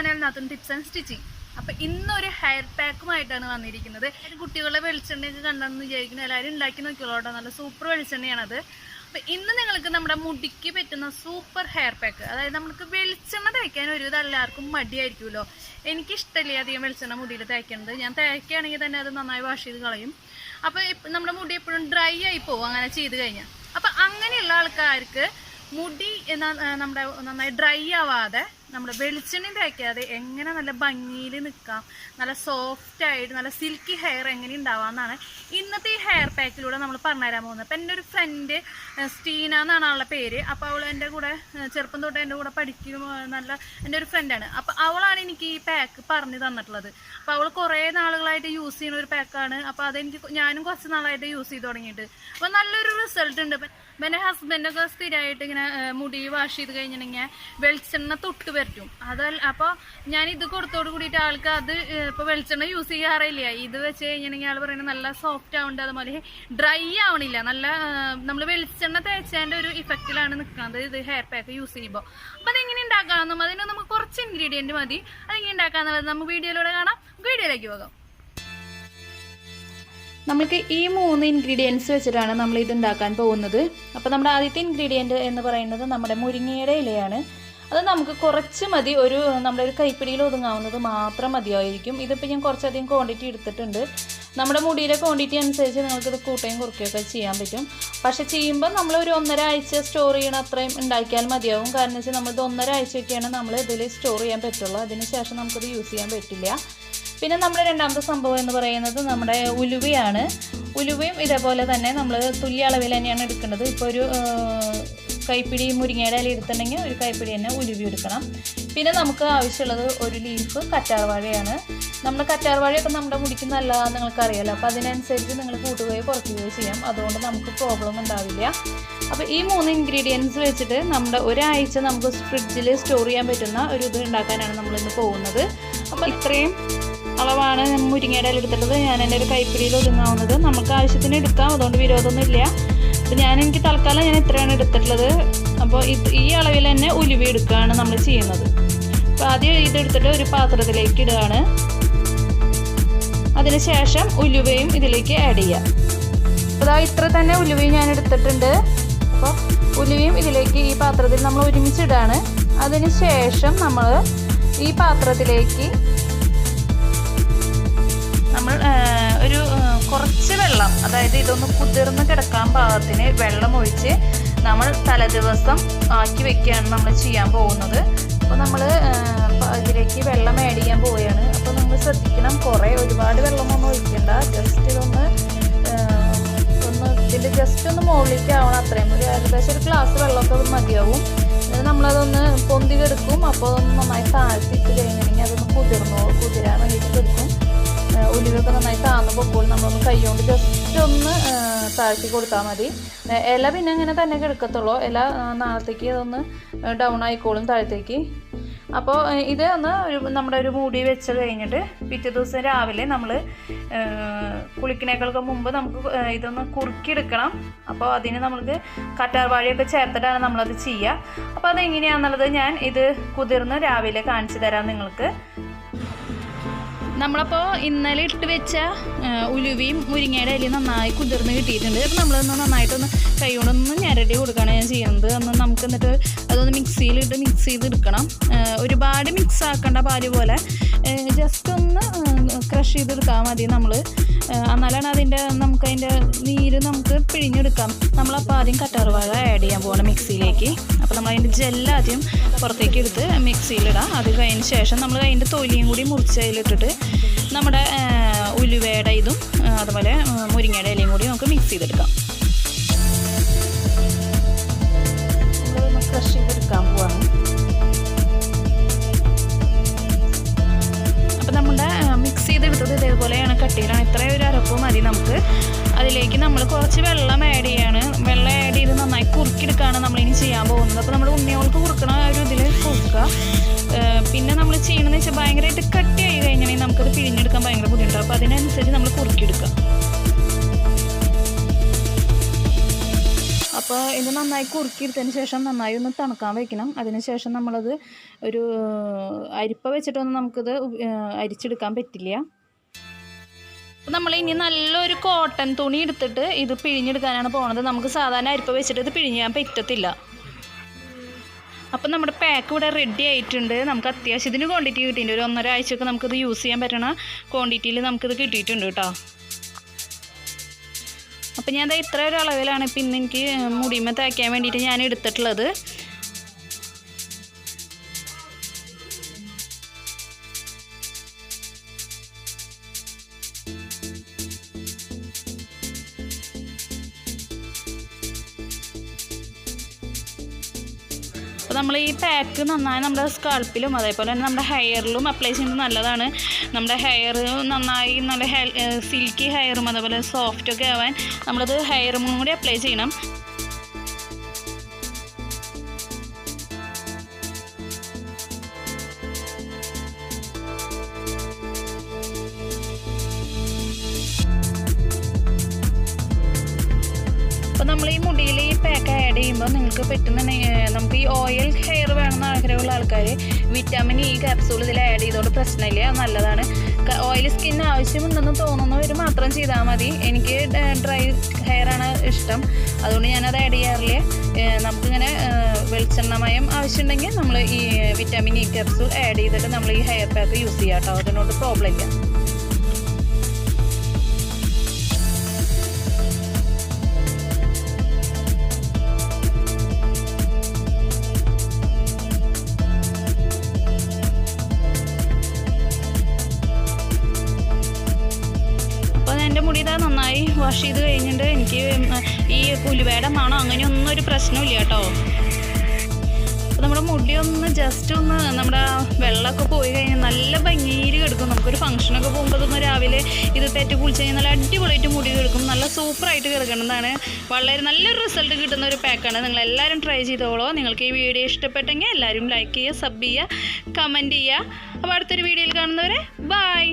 ചാനലിനകത്തും tips and stitching. അപ്പോൾ ഇന്നൊരു hair പാക്കുമായിട്ടാണ് വന്നിരിക്കുന്നത്. കുട്ടികളുടെ വെളിച്ചെണ്ണയൊക്കെ കണ്ടെന്ന് വിചാരിക്കുന്നു. എല്ലാവരും ഉണ്ടാക്കി നോക്കിയോളൂ. നല്ല സൂപ്പർ വെളിച്ചെണ്ണയാണത്. അപ്പോൾ ഇന്ന് നിങ്ങൾക്ക് നമ്മുടെ മുടിക്ക് പറ്റുന്ന സൂപ്പർ ഹെയർ പാക്ക്, അതായത് നമുക്ക് വെളിച്ചെണ്ണ തേക്കാൻ ഒരുവിധം എല്ലാവർക്കും മടിയായിരിക്കുമല്ലോ. എനിക്കിഷ്ടമില്ല അധികം വെളിച്ചെണ്ണ മുടിയിൽ തേക്കുന്നത്. ഞാൻ തേക്കുകയാണെങ്കിൽ തന്നെ അത് നന്നായി വാഷ് ചെയ്ത് കളയും. അപ്പോൾ നമ്മുടെ മുടി എപ്പോഴും ഡ്രൈ ആയി പോകും അങ്ങനെ ചെയ്ത് കഴിഞ്ഞാൽ. അപ്പം അങ്ങനെയുള്ള ആൾക്കാർക്ക് മുടി നമ്മുടെ നന്നായി ഡ്രൈ ആവാതെ നമ്മുടെ വെളിച്ചെണ്ണ തേക്കാതെ എങ്ങനെ നല്ല ഭംഗിയിൽ നിൽക്കാം, നല്ല സോഫ്റ്റായിട്ട് നല്ല സിൽക്കി ഹെയർ എങ്ങനെ ഉണ്ടാവാമെന്നാണ് ഇന്നത്തെ ഈ ഹെയർ പാക്കിലൂടെ നമ്മൾ പറഞ്ഞുതരാൻ പോകുന്നത്. അപ്പം എൻ്റെ ഒരു ഫ്രണ്ട് സ്റ്റീന എന്നാണ് അവളുടെ പേര്. അപ്പോൾ അവൾ എൻ്റെ കൂടെ ചെറുപ്പം തൊട്ട് എൻ്റെ കൂടെ പഠിക്കും, നല്ല എൻ്റെ ഒരു ഫ്രണ്ടാണ്. അപ്പോൾ അവളാണ് എനിക്ക് ഈ പാക്ക് പറഞ്ഞു തന്നിട്ടുള്ളത്. അപ്പോൾ അവൾ കുറേ നാളുകളായിട്ട് യൂസ് ചെയ്യുന്ന ഒരു പാക്കാണ്. അപ്പോൾ ഞാനും കുറച്ച് നാളായിട്ട് യൂസ് ചെയ്ത് തുടങ്ങിയിട്ട് അപ്പോൾ നല്ലൊരു റിസൾട്ട് ഉണ്ട്. എൻ്റെ ഹസ്ബൻഡൊക്കെ സ്ഥിരമായിട്ട് ഇങ്ങനെ മുടി വാഷ് ചെയ്ത് കഴിഞ്ഞിട്ടുണ്ടെങ്കിൽ വെളിച്ചെണ്ണ തൊട്ട് പറ്റും. അപ്പോൾ ഞാനിത് കൊടുത്തോട് കൂടിയിട്ട് ആൾക്ക് അത് ഇപ്പോൾ വെളിച്ചെണ്ണ യൂസ് ചെയ്യാറില്ല. ഇത് വെച്ച് കഴിഞ്ഞിട്ടുണ്ടെങ്കിൽ ആൾ പറയുന്നത് നല്ല സോഫ്റ്റ് ആവുന്നുണ്ട്, അതുപോലെ ഡ്രൈ ആവണില്ല. നല്ല നമ്മൾ വെളിച്ചെണ്ണ തേച്ചതിൻ്റെ ഒരു ഇഫക്റ്റിലാണ് നിൽക്കുന്നത് ഇത് ഹെയർ പാക്ക് യൂസ് ചെയ്യുമ്പോൾ. അപ്പോൾ അതെങ്ങനെ ഉണ്ടാക്കാമെന്നും അതിന് നമുക്ക് കുറച്ച് ഇൻഗ്രീഡിയൻറ്റ് മതി. അതെങ്ങനെ ഉണ്ടാക്കാമെന്നുള്ളത് നമുക്ക് വീഡിയോയിലൂടെ കാണാം. വീഡിയോയിലേക്ക് പോകാം. നമുക്ക് ഈ 3 ഇൻഗ്രീഡിയൻസ് വെച്ചിട്ടാണ് നമ്മൾ ഇത് ഉണ്ടാക്കാൻ പോകുന്നത്. അപ്പോൾ നമ്മുടെ ആദ്യത്തെ ഇൻഗ്രീഡിയൻറ്റ് എന്ന് പറയുന്നത് നമ്മുടെ മുരിങ്ങയുടെ ഇലയാണ്. അത് നമുക്ക് കുറച്ച് മതി, നമ്മുടെ ഒരു കൈപ്പിടിയിൽ ഒതുങ്ങാവുന്നത് മാത്രം മതിയായിരിക്കും. ഇതിപ്പോൾ ഞാൻ കുറച്ചധികം ക്വാണ്ടിറ്റി എടുത്തിട്ടുണ്ട്. നമ്മുടെ മുടിയുടെ ക്വാണ്ടിറ്റി അനുസരിച്ച് നിങ്ങൾക്കിത് കൂട്ടുകയും കുറയ്ക്കുകയൊക്കെ ചെയ്യാൻ പറ്റും. പക്ഷേ ചെയ്യുമ്പോൾ നമ്മൾ ഒരു 1.5 ആഴ്ച സ്റ്റോർ ചെയ്യണം, അത്രയും ഉണ്ടാക്കിയാൽ മതിയാവും. കാരണം വെച്ചാൽ നമ്മളിത് 1.5 ആഴ്ചയൊക്കെയാണ് നമ്മൾ ഇതിൽ സ്റ്റോർ ചെയ്യാൻ പറ്റുള്ളൂ. അതിന് ശേഷം നമുക്കിത് യൂസ് ചെയ്യാൻ പറ്റില്ല. പിന്നെ നമ്മുടെ രണ്ടാമത്തെ സംഭവം എന്ന് പറയുന്നത് നമ്മുടെ ഉലുവയാണ്. ഉലുവയും ഇതേപോലെ തന്നെ നമ്മൾ തുല്യ അളവിൽ തന്നെയാണ് എടുക്കേണ്ടത്. ഇപ്പോൾ ഒരു കൈപ്പിടി മുരിങ്ങയുടെ ഇല എടുത്തിട്ടുണ്ടെങ്കിൽ ഒരു കൈപ്പിടി തന്നെ ഉലുവ എടുക്കണം. പിന്നെ നമുക്ക് ആവശ്യമുള്ളത് ഒരു ലീഫ് കറ്റാർവാഴയാണ്. നമ്മൾ കറ്റാർവാഴയൊക്കെ നമ്മുടെ മുടിക്ക് നല്ലതാണെന്ന് നിങ്ങൾക്കറിയാമല്ലോ. അപ്പോൾ അതിനനുസരിച്ച് നിങ്ങൾ കൂട്ടുകയോ കുറയ്ക്കുകയോ ചെയ്യാം. അതുകൊണ്ട് നമുക്ക് പ്രോബ്ലം ഉണ്ടാവില്ല. അപ്പോൾ ഈ 3 ഇൻഗ്രീഡിയൻസ് വെച്ചിട്ട് നമ്മുടെ ഒരാഴ്ച നമുക്ക് ഫ്രിഡ്ജിൽ സ്റ്റോർ ചെയ്യാൻ പറ്റുന്ന ഒരു ഇത് ഉണ്ടാക്കാനാണ് നമ്മളിന്ന് പോകുന്നത്. അപ്പോൾ ഇത്രയും അളവാണ് മുരിങ്ങയുടെ ഇല എടുത്തിട്ടുള്ളത്. ഞാൻ എൻ്റെ ഒരു കൈപ്പിടിയിൽ ഒതുങ്ങാവുന്നത് നമുക്ക് ആവശ്യത്തിന് എടുക്കാം, അതുകൊണ്ട് വിരോധമൊന്നുമില്ല. അപ്പോൾ എനിക്ക് തൽക്കാലം ഞാൻ ഇത്രയാണ് എടുത്തിട്ടുള്ളത്. അപ്പോൾ ഈ അളവിൽ തന്നെ ഉലുവ എടുക്കുകയാണ് നമ്മൾ ചെയ്യുന്നത്. അപ്പോൾ ആദ്യം ഇതെടുത്തിട്ട് ഒരു പാത്രത്തിലേക്ക് ഇടുകയാണ്. അതിനുശേഷം ഉലുവയും ഇതിലേക്ക് ആഡ് ചെയ്യാം. അപ്പോൾ ഇത്ര തന്നെ ഉലുവയും ഞാൻ എടുത്തിട്ടുണ്ട്. അപ്പോൾ ഉലുവയും ഇതിലേക്ക് ഈ പാത്രത്തിൽ നമ്മൾ ഒരുമിച്ചിടുകയാണ്. അതിനുശേഷം നമ്മൾ ഈ പാത്രത്തിലേക്ക് നമ്മൾ ഒരു കുറച്ച് വെള്ളം, അതായത് ഇതൊന്ന് കുതിർന്ന് കിടക്കാൻ പാകത്തിന് വെള്ളം ഒഴിച്ച് നമ്മൾ തലേദിവസം ആക്കി വെക്കുകയാണ് നമ്മൾ ചെയ്യാൻ പോകുന്നത്. അപ്പോൾ നമ്മൾ ഇതിലേക്ക് വെള്ളം ആഡ് ചെയ്യാൻ പോവുകയാണ്. അപ്പോൾ നമ്മൾ ശ്രദ്ധിക്കണം, ഒരുപാട് വെള്ളമൊന്നും ഒഴിക്കണ്ട. ജസ്റ്റ് ഇതിൻ്റെ ജസ്റ്റ് ഒന്ന് മുകളിലേക്ക് ആവണം, അത്രയും ഏകദേശം ഒരു ഗ്ലാസ് വെള്ളമൊക്കെ മതിയാവും. നമ്മളതൊന്ന് പൊന്തി കെടുക്കും. അപ്പോൾ അതൊന്ന് നന്നായി താഴ്ത്തിയിട്ട് കഴിഞ്ഞിട്ടുണ്ടെങ്കിൽ അതൊന്ന് കുതിരാൻ വേണ്ടിയിട്ട് കെടുക്കും. ഉലുവൊക്കെ നന്നായി താഴ്ന്നു പോകുമ്പോൾ നമ്മളൊന്ന് കൈകൊണ്ട് ജസ്റ്റ് ഒന്ന് താഴ്ത്തി കൊടുത്താൽ മതി. ഇല പിന്നെ അങ്ങനെ തന്നെ കിടക്കത്തുള്ളൂ. ഇല നാളത്തേക്ക് അതൊന്ന് ഡൗൺ ആയിക്കോളും താഴത്തേക്ക്. അപ്പോൾ ഇത് നമ്മുടെ ഒരു മൂടി വെച്ച് കഴിഞ്ഞിട്ട് പിറ്റേ ദിവസം രാവിലെ നമ്മൾ കുളിക്കണേക്കാൾക്ക് മുമ്പ് നമുക്ക് ഇതൊന്ന് കുറുക്കിയെടുക്കണം. അപ്പോൾ അതിന് നമുക്ക് കറ്റാർവാഴയൊക്കെ ചേർത്തിട്ടാണ് നമ്മളത് ചെയ്യുക. അപ്പോൾ അതെങ്ങനെയാണെന്നുള്ളത് ഞാൻ ഇത് കുതിർന്ന് രാവിലെ കാണിച്ചു തരാം നിങ്ങൾക്ക്. നമ്മളപ്പോൾ ഇന്നലെ ഇട്ട് വെച്ച ഉലുവയും മുരിങ്ങയുടെ ഇലയും നന്നായി കുതിർന്ന് കിട്ടിയിട്ടുണ്ട്. അപ്പോൾ നമ്മളൊന്ന് നന്നായിട്ടൊന്ന് കൈ കൊണ്ടൊന്ന് ഞരടി കൊടുക്കുകയാണ് ഞാൻ ചെയ്യുന്നത്. നമുക്ക് എന്നിട്ട് അതൊന്ന് മിക്സിയിലിട്ട് മിക്സ് ചെയ്തെടുക്കണം. ഒരുപാട് മിക്സ് ആക്കേണ്ട പാല് പോലെ ജസ്റ്റ് ഒന്ന് ക്രഷ് ചെയ്തെടുത്താൽ മതി നമ്മൾ. എന്നാലാണ് നമുക്കതിൻ്റെ നീര് നമുക്ക് പിഴിഞ്ഞെടുക്കാം. നമ്മളപ്പോൾ ആദ്യം കറ്റാർവാഴ ആഡ് ചെയ്യാൻ പോകണം മിക്സിയിലേക്ക്. അപ്പോൾ നമ്മളതിൻ്റെ ജെല്ലാദ്യം പുറത്തേക്ക് എടുത്ത് മിക്സിയിലിടാം. അത് കഴിഞ്ഞ ശേഷം നമ്മൾ അതിൻ്റെ തൊലിയും കൂടി മുറിച്ച് അതിലിട്ടിട്ട് നമ്മുടെ ഉലുവയുടെ ഇതും അതുപോലെ മുരിങ്ങയുടെ ഇലയും കൂടി നമുക്ക് മിക്സ് ചെയ്തെടുക്കാം. നമ്മളൊന്ന് ക്രഷ് ചെയ്തെടുക്കാൻ പോവാണ്. അപ്പോൾ നമ്മുടെ മിക്സ് ചെയ്തെടുത്തത് ഇതേപോലെയാണ്, കട്ടിയിലാണ്. ഇത്രയും ഒരു അരപ്പ് മതി നമുക്ക്. അതിലേക്ക് നമ്മൾ കുറച്ച് വെള്ളം ആഡ് ചെയ്യാണ്. വെള്ളം ആഡ് ചെയ്ത് നന്നായി കുറുക്കിയെടുക്കുകയാണ് നമ്മളിനി ചെയ്യാൻ പോകുന്നത്. അപ്പോൾ നമ്മൾ ഉണ്ണിയോൾക്ക് കുറുക്കണ ഒരു ഇതിൽ കുറുക്കുക. പിന്നെ നമ്മൾ ചെയ്യണമെന്ന് വെച്ചാൽ ഭയങ്കരമായിട്ട് കട്ടിയായി കഴിഞ്ഞാൽ നമുക്കത് പിഴിഞ്ഞെടുക്കാൻ ഭയങ്കര ബുദ്ധിമുട്ടാണ്. അപ്പോൾ അതിനനുസരിച്ച് നമ്മൾ കുറുക്കിയെടുക്കുക. അപ്പോൾ ഇത് നന്നായി കുറുക്കിയെടുത്തതിന് ശേഷം നന്നായി ഒന്ന് തണുക്കാൻ വയ്ക്കണം. അതിന് ശേഷം നമ്മളത് ഒരു അരിപ്പ വെച്ചിട്ടൊന്നും നമുക്കിത് അരിച്ചെടുക്കാൻ പറ്റില്ല. അപ്പോൾ നമ്മൾ ഇനി നല്ലൊരു കോട്ടൺ തുണി എടുത്തിട്ട് ഇത് പിഴിഞ്ഞെടുക്കാനാണ് പോകുന്നത്. നമുക്ക് സാധാരണ അരിപ്പ വെച്ചിട്ട് ഇത് പിഴിഞ്ഞാൻ പറ്റത്തില്ല. അപ്പം നമ്മുടെ പാക്ക് ഇവിടെ റെഡി ആയിട്ടുണ്ട്. നമുക്ക് അത്യാവശ്യം ഇതിന് ക്വാണ്ടിറ്റി കിട്ടിയിട്ടുണ്ട്. ഒരു 1.5 ആഴ്ചയൊക്കെ നമുക്കിത് യൂസ് ചെയ്യാൻ പറ്റണ ക്വാണ്ടിറ്റിയിൽ നമുക്കിത് കിട്ടിയിട്ടുണ്ട് കേട്ടോ. അപ്പം ഞാൻ ഇത്ര ഒരു അളവിലാണ് ഇപ്പം ഇന്ന് എനിക്ക് മുടിമ തേക്കാൻ വേണ്ടിയിട്ട് ഞാൻ എടുത്തിട്ടുള്ളത്. അപ്പോൾ നമ്മൾ ഈ പാക്ക് നന്നായി നമ്മുടെ സ്കാൾപ്പിലും അതേപോലെ തന്നെ നമ്മുടെ ഹെയറിലും അപ്ലൈ ചെയ്യുന്നത് നല്ലതാണ്. നമ്മുടെ ഹെയർ നന്നായി നല്ല സിൽക്കി ഹെയറും അതേപോലെ സോഫ്റ്റൊക്കെ ആവാൻ നമ്മളത് ഹെയറും കൂടി അപ്ലൈ ചെയ്യണം. അപ്പോൾ നമ്മൾ ഈ മുടിയിൽ ഈ പാക്ക് ആഡ് ചെയ്യുമ്പോൾ നിങ്ങൾക്ക് പറ്റുന്ന നമുക്ക് ഈ ഓയിൽ ഹെയർ വേണമെന്ന് ആഗ്രഹമുള്ള ആൾക്കാർ വിറ്റാമിൻ ഇ ക്യാപ്സൂൾ ഇതിൽ ആഡ് ചെയ്തുകൊണ്ട് പ്രശ്നമില്ല, നല്ലതാണ്. ഓയിൽ സ്കിൻ ആവശ്യമുണ്ടെന്ന് തോന്നുന്നവർ മാത്രം ചെയ്താൽ മതി. എനിക്ക് ഡ്രൈ ഹെയറാണ് ഇഷ്ടം, അതുകൊണ്ട് ഞാനത് ആഡ് ചെയ്യാറില്ല. നമുക്കിങ്ങനെ വെളിച്ചെണ്ണമയം ആവശ്യമുണ്ടെങ്കിൽ നമ്മൾ ഈ വിറ്റാമിൻ ഇ ക്യാപ്സൂൾ ആഡ് ചെയ്തിട്ട് നമ്മൾ ഈ ഹെയർ പാക്ക് യൂസ് ചെയ്യാം കേട്ടോ. അതിനോട് പ്രോബ്ലം ഇല്ല. എൻ്റെ മുടി ഇതാ നന്നായി വാഷ് ചെയ്ത് കഴിഞ്ഞിട്ട് എനിക്ക് ഈ ഉലുവയുടെ മണം അങ്ങനെയൊന്നും ഒരു പ്രശ്നമില്ല കേട്ടോ. അപ്പോൾ നമ്മുടെ മുടി ഒന്ന് ജസ്റ്റ് ഒന്ന് നമ്മുടെ വെള്ളമൊക്കെ പോയി കഴിഞ്ഞാൽ നല്ല ഭംഗിയിൽ കിടക്കും. നമുക്കൊരു ഫംഗ്ഷനൊക്കെ പോകുമ്പോൾ ഒന്ന് രാവിലെ ഇത് തെറ്റ് കുളിച്ച് കഴിഞ്ഞാൽ നല്ല അടിപൊളിയായിട്ട് മുടി കിടക്കും, നല്ല സൂപ്പറായിട്ട് കിടക്കുന്നതാണ്. വളരെ നല്ലൊരു റിസൾട്ട് കിട്ടുന്ന ഒരു പാക്കാണ്. നിങ്ങളെല്ലാവരും ട്രൈ ചെയ്തോളൂ. നിങ്ങൾക്ക് ഈ വീഡിയോ ഇഷ്ടപ്പെട്ടെങ്കിൽ എല്ലാവരും ലൈക്ക് ചെയ്യുക, സബ് ചെയ്യുക, കമൻറ്റ് ചെയ്യുക. അപ്പോൾ അടുത്തൊരു വീഡിയോയിൽ കാണുന്നവരെ ബൈ.